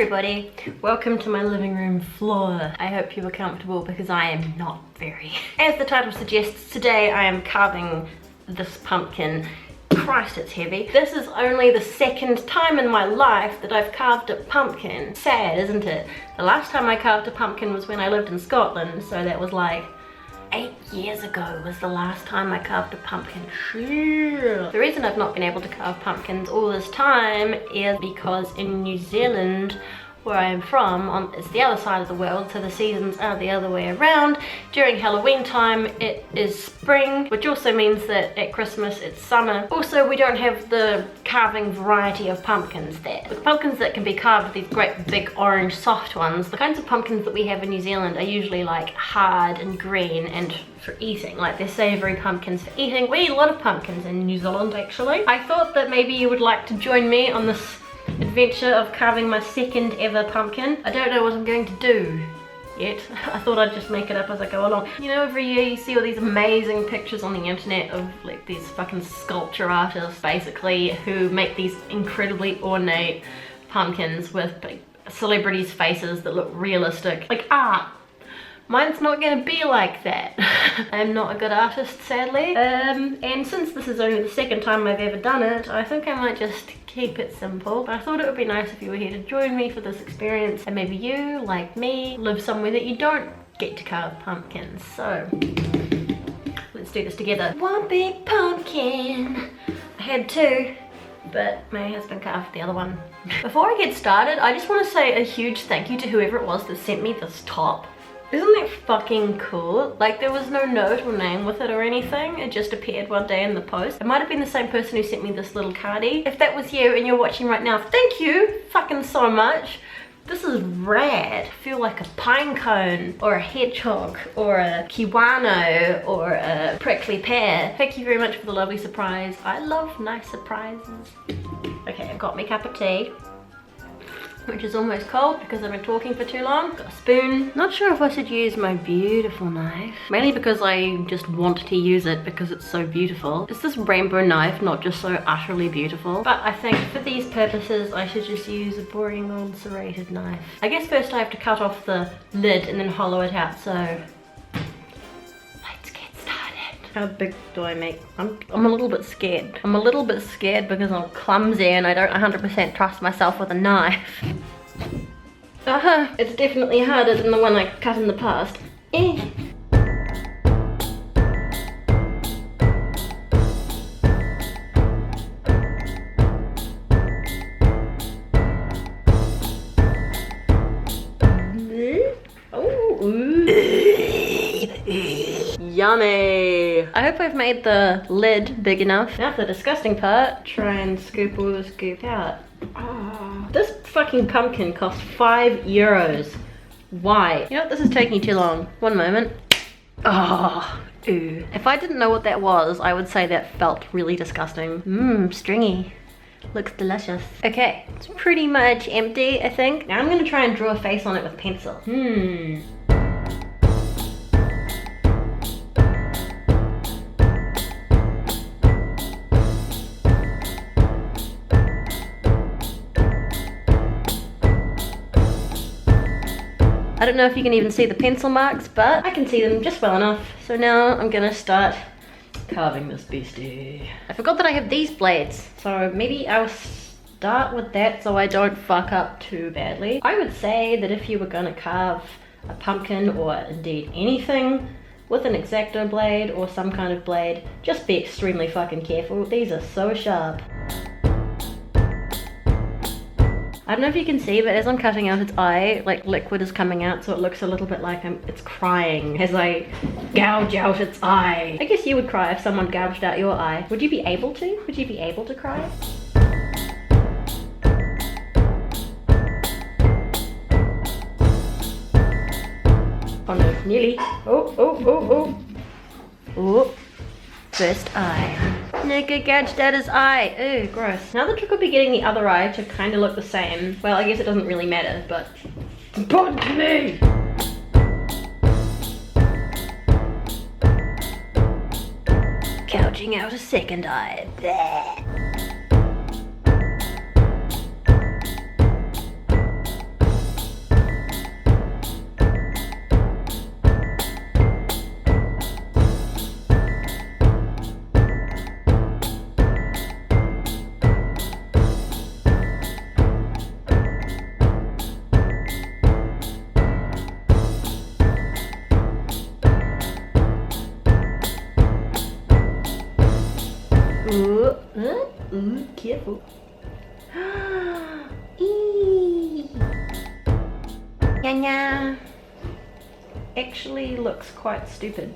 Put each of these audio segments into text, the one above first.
everybody, welcome to my living room floor. I hope you are comfortable because I am not very. As the title suggests, today I am carving this pumpkin. Christ, it's heavy. This is only the second time in my life that I've carved a pumpkin. Sad, isn't it? The last time I carved a pumpkin was when I lived in Scotland, so that was like 8 years ago was the last time I carved a pumpkin. The reason I've not been able to carve pumpkins all this time is because in New Zealand, where I am from, it's the other side of the world, so the seasons are the other way around. During Halloween time it is spring, which also means that at Christmas it's summer. Also, we don't have the carving variety of pumpkins there. The pumpkins that can be carved, these great big orange soft ones, the kinds of pumpkins that we have in New Zealand are usually like hard and green and for eating, like they're savoury pumpkins for eating. We eat a lot of pumpkins in New Zealand actually. I thought that maybe you would like to join me on this adventure of carving my second ever pumpkin. I don't know what I'm going to do yet. I thought I'd just make it up as I go along. You know, every year you see all these amazing pictures on the internet of like these fucking sculpture artists basically who make these incredibly ornate pumpkins with like celebrities' faces that look realistic, like art. Mine's not gonna be like that. I'm not a good artist, sadly. And since this is only the second time I've ever done it, I think I might just keep it simple. But I thought it would be nice if you were here to join me for this experience. And maybe you, like me, live somewhere that you don't get to carve pumpkins. So, let's do this together. One big pumpkin. I had two, but my husband carved the other one. Before I get started, I just want to say a huge thank you to whoever it was that sent me this top. Isn't that fucking cool? Like, there was no note or name with it or anything. It just appeared one day in the post. It might have been the same person who sent me this little cardie. If that was you and you're watching right now, thank you fucking so much. This is rad. I feel like a pine cone or a hedgehog or a kiwano or a prickly pear. Thank you very much for the lovely surprise. I love nice surprises. Okay, I've got my cup of tea, which is almost cold because I've been talking for too long. Got a spoon. Not sure if I should use my beautiful knife. Mainly because I just want to use it because it's so beautiful. It's this rainbow knife, not just so utterly beautiful. But I think for these purposes, I should just use a boring old serrated knife. I guess first I have to cut off the lid and then hollow it out, so let's get started. How big do I make? I'm a little bit scared. I'm a little bit scared because I'm clumsy and I don't 100% trust myself with a knife. It's definitely harder than the one I cut in the past. Yummy! I hope I've made the lid big enough. Now for the disgusting part, try and scoop all the scoop out. Oh, this fucking pumpkin cost €5. Why? You know what, this is taking too long. One moment. Oh, ooh. If I didn't know what that was, I would say that felt really disgusting. Mmm, stringy. Looks delicious. Okay, it's pretty much empty, I think. Now I'm gonna try and draw a face on it with pencil. I don't know if you can even see the pencil marks, but I can see them just well enough. So now I'm gonna start carving this beastie. I forgot that I have these blades, so maybe I'll start with that so I don't fuck up too badly. I would say that if you were gonna carve a pumpkin or indeed anything with an X-Acto blade or some kind of blade, just be extremely fucking careful. These are so sharp. I don't know if you can see, but as I'm cutting out its eye, like liquid is coming out, so it looks a little bit like it's crying as I gouge out its eye. I guess you would cry if someone gouged out your eye. Would you be able to? Would you be able to cry? Oh no, nearly. Oh. First eye. Nigga gouged out his eye. Ew, gross. Now the trick will be getting the other eye to kind of look the same. Well, I guess it doesn't really matter, but it's important to me. Gouging out a second eye. Bleh. yeah, actually looks quite stupid.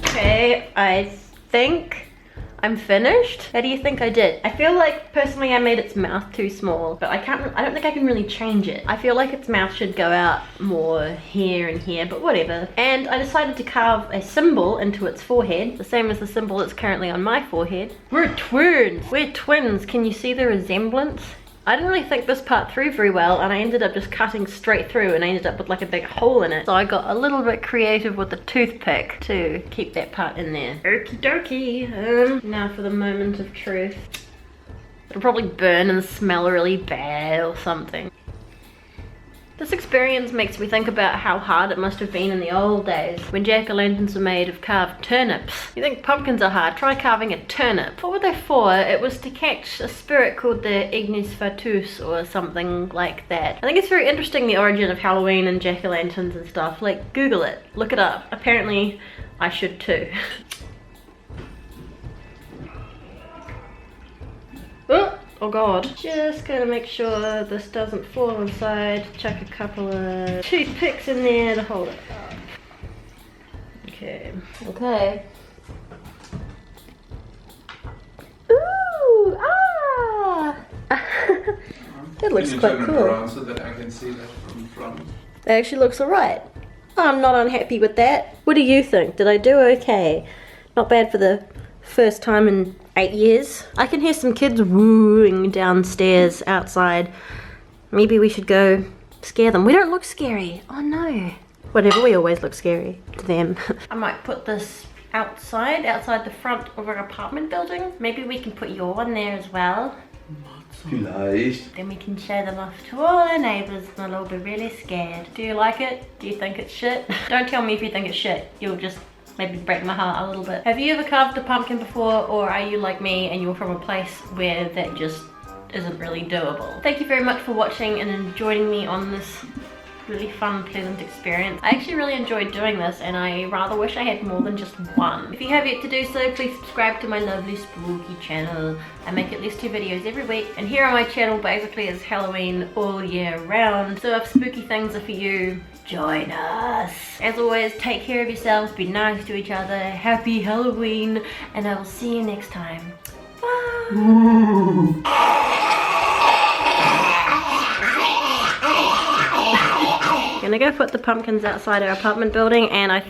Okay, I think I'm finished. How do you think I did? I feel like personally I made its mouth too small, but I don't think I can really change it. I feel like its mouth should go out more here and here, but whatever. And I decided to carve a symbol into its forehead, the same as the symbol that's currently on my forehead. We're twins. We're twins. Can you see the resemblance? I didn't really think this part through very well, and I ended up just cutting straight through and I ended up with like a big hole in it. So I got a little bit creative with the toothpick to keep that part in there. Okie dokie. Now for the moment of truth. It'll probably burn and smell really bad or something. This experience makes me think about how hard it must have been in the old days when jack-o'-lanterns were made of carved turnips. You think pumpkins are hard? Try carving a turnip. What were they for? It was to catch a spirit called the Ignis Fatuus or something like that. I think it's very interesting, the origin of Halloween and jack-o'-lanterns and stuff. Like, Google it. Look it up. Apparently, I should too. Oh god. Just gotta make sure this doesn't fall inside. Chuck a couple of toothpicks in there to hold it up. Okay. Okay. Ooh! Ah! That looks quite cool. Around so that I can see that from front. It actually looks alright. I'm not unhappy with that. What do you think? Did I do okay? Not bad for the first time in 8 years. I can hear some kids wooing downstairs outside. Maybe we should go scare them. We don't look scary. Oh no. Whatever, we always look scary to them. I might put this outside the front of our apartment building. Maybe we can put your one there as well. Vielleicht. Then we can show them off to all our neighbours and they'll all be really scared. Do you like it? Do you think it's shit? Don't tell me if you think it's shit. You'll just maybe break my heart a little bit. Have you ever carved a pumpkin before, or are you like me and you're from a place where that just isn't really doable? Thank you very much for watching and joining me on this really fun, pleasant experience. I actually really enjoyed doing this and I rather wish I had more than just one. If you have yet to do so, please subscribe to my lovely spooky channel. I make at least 2 videos every week, and here on my channel basically is Halloween all year round. So if spooky things are for you, join us. As always, take care of yourselves, be nice to each other, happy Halloween, and I will see you next time. Bye! Gonna go put the pumpkins outside our apartment building, and I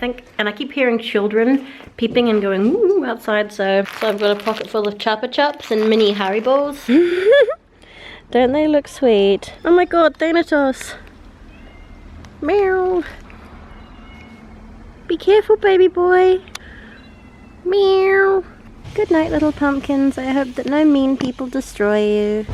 keep hearing children peeping and going ooh outside, so I've got a pocket full of Chapa Chups and mini Haribos. Don't they look sweet? Oh my god, Thanatos. Meow. Be careful, baby boy. Meow. Good night, little pumpkins. I hope that no mean people destroy you.